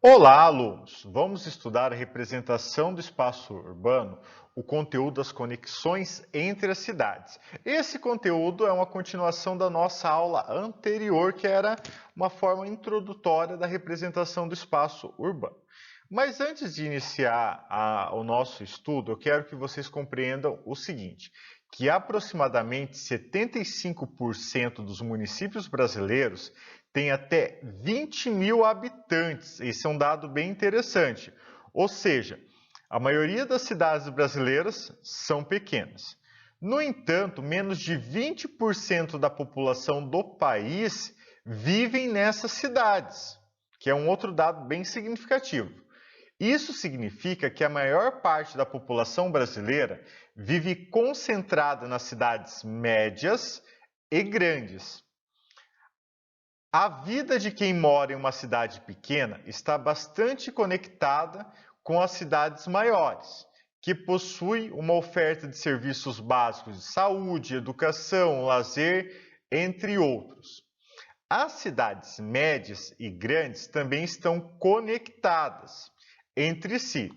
Olá, alunos! Vamos estudar a representação do espaço urbano, o conteúdo das conexões entre as cidades. Esse conteúdo é uma continuação da nossa aula anterior, que era uma forma introdutória da representação do espaço urbano. Mas antes de iniciar o nosso estudo, eu quero que vocês compreendam o seguinte, que aproximadamente 75% dos municípios brasileiros têm até 20 mil habitantes. Esse é um dado bem interessante. Ou seja, a maioria das cidades brasileiras são pequenas. No entanto, menos de 20% da população do país vivem nessas cidades, que é um outro dado bem significativo. Isso significa que a maior parte da população brasileira vive concentrada nas cidades médias e grandes. A vida de quem mora em uma cidade pequena está bastante conectada com as cidades maiores, que possuem uma oferta de serviços básicos de saúde, educação, lazer, entre outros. As cidades médias e grandes também estão conectadas entre si,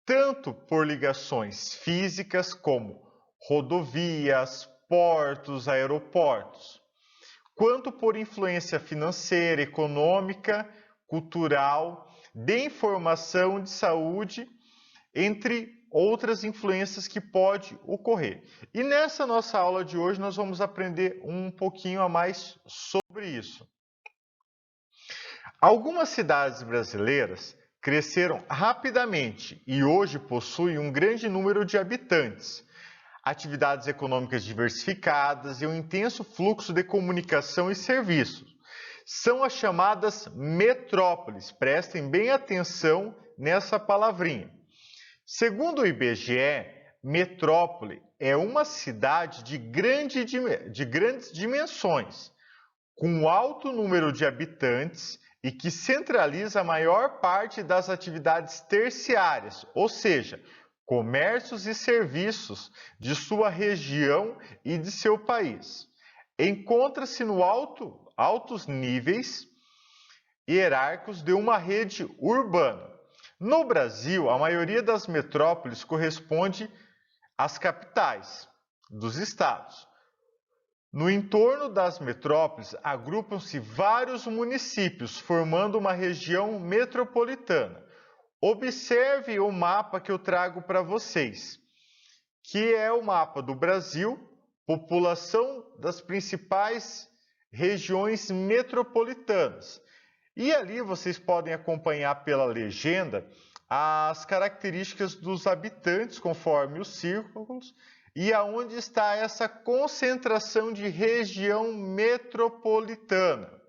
tanto por ligações físicas como rodovias, portos, aeroportos, quanto por influência financeira, econômica, cultural, de informação, de saúde, entre outras influências que pode ocorrer. E nessa nossa aula de hoje nós vamos aprender um pouquinho a mais sobre isso. Algumas cidades brasileiras cresceram rapidamente e hoje possuem um grande número de habitantes, atividades econômicas diversificadas e um intenso fluxo de comunicação e serviços. São as chamadas metrópoles. Prestem bem atenção nessa palavrinha. Segundo o IBGE, metrópole é uma cidade de grandes dimensões, com alto número de habitantes e que centraliza a maior parte das atividades terciárias, ou seja, comércios e serviços de sua região e de seu país. Encontra-se no altos níveis hierárquicos de uma rede urbana. No Brasil, a maioria das metrópoles corresponde às capitais dos estados. No entorno das metrópoles, agrupam-se vários municípios, formando uma região metropolitana. Observe o mapa que eu trago para vocês, que é o mapa do Brasil, população das principais regiões metropolitanas. E ali vocês podem acompanhar pela legenda as características dos habitantes, conforme os círculos, e aonde está essa concentração de região metropolitana.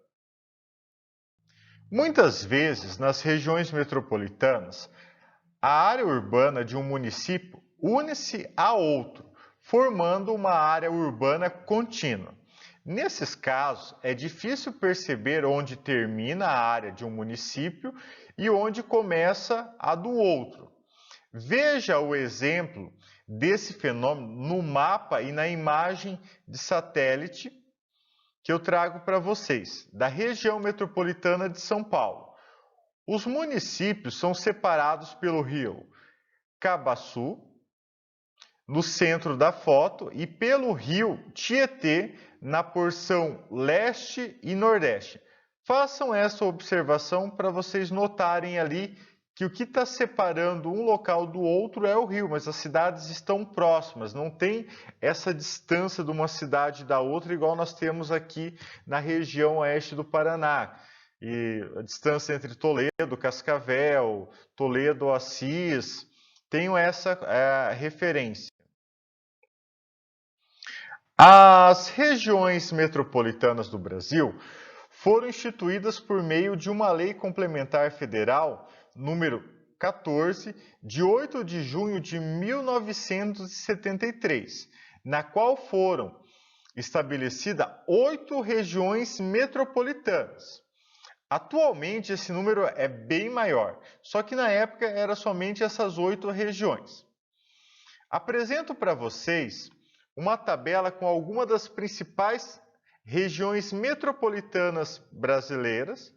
Muitas vezes, nas regiões metropolitanas, a área urbana de um município une-se a outro, formando uma área urbana contínua. Nesses casos, é difícil perceber onde termina a área de um município e onde começa a do outro. Veja o exemplo desse fenômeno no mapa e na imagem de satélite que eu trago para vocês, da região metropolitana de São Paulo. Os municípios são separados pelo rio Cabaçu, no centro da foto, e pelo rio Tietê, na porção leste e nordeste. Façam essa observação para vocês notarem ali que o que está separando um local do outro é o rio, mas as cidades estão próximas, não tem essa distância de uma cidade da outra, igual nós temos aqui na região oeste do Paraná. E a distância entre Toledo, Cascavel, Toledo, Assis, tenho essa referência. As regiões metropolitanas do Brasil foram instituídas por meio de uma lei complementar federal número 14, de 8 de junho de 1973, na qual foram estabelecidas 8 regiões metropolitanas. Atualmente esse número é bem maior, só que na época era somente essas 8 regiões. Apresento para vocês uma tabela com algumas das principais regiões metropolitanas brasileiras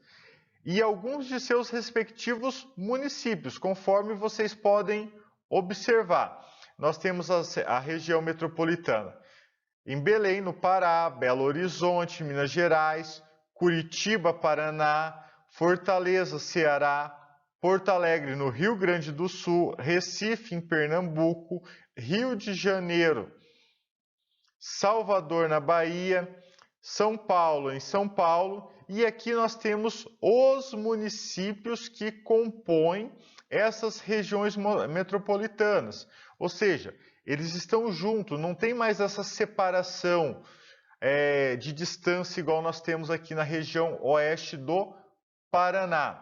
e alguns de seus respectivos municípios, conforme vocês podem observar. Nós temos a região metropolitana em Belém, no Pará, Belo Horizonte, Minas Gerais, Curitiba, Paraná, Fortaleza, Ceará, Porto Alegre, no Rio Grande do Sul, Recife, em Pernambuco, Rio de Janeiro, Salvador, na Bahia, São Paulo, em São Paulo, e aqui nós temos os municípios que compõem essas regiões metropolitanas, ou seja, eles estão juntos, não tem mais essa separação de distância igual nós temos aqui na região oeste do Paraná.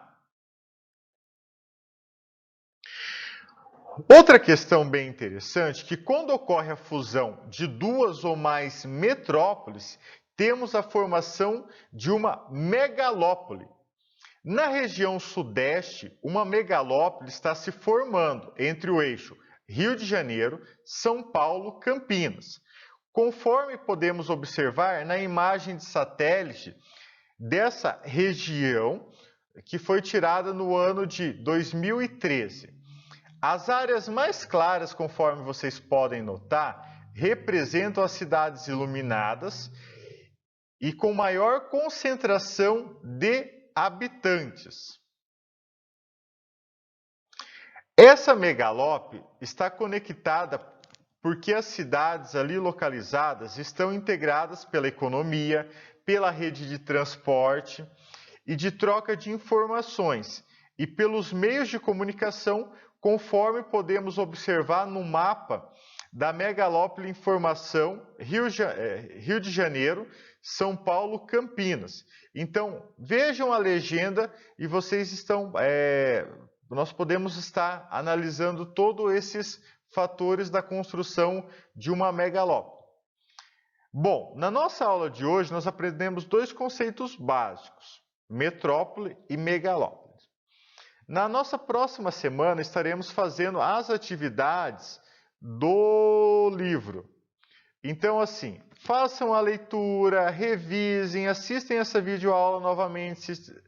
Outra questão bem interessante é que quando ocorre a fusão de duas ou mais metrópoles, temos a formação de uma megalópole. Na região sudeste, uma megalópole está se formando entre o eixo Rio de Janeiro, São Paulo, Campinas. Conforme podemos observar na imagem de satélite dessa região, que foi tirada no ano de 2013. As áreas mais claras, conforme vocês podem notar, representam as cidades iluminadas e com maior concentração de habitantes. Essa megalópole está conectada porque as cidades ali localizadas estão integradas pela economia, pela rede de transporte e de troca de informações e pelos meios de comunicação, conforme podemos observar no mapa da megalópole em formação Rio de Janeiro, São Paulo, Campinas. Então, vejam a legenda e vocês nós podemos estar analisando todos esses fatores da construção de uma megalópole. Bom, na nossa aula de hoje nós aprendemos dois conceitos básicos, metrópole e megalópole. Na nossa próxima semana estaremos fazendo as atividades do livro. Então, assim, façam a leitura, revisem, assistem essa videoaula novamente se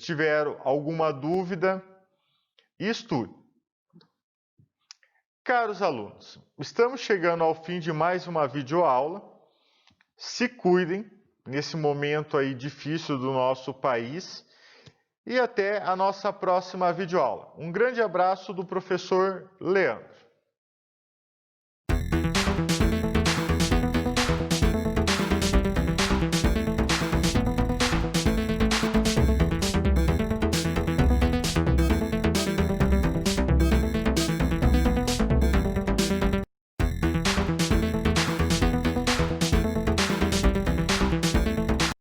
tiver alguma dúvida e estude. Caros alunos, estamos chegando ao fim de mais uma videoaula. Se cuidem nesse momento aí difícil do nosso país e até a nossa próxima videoaula. Um grande abraço do professor Leandro.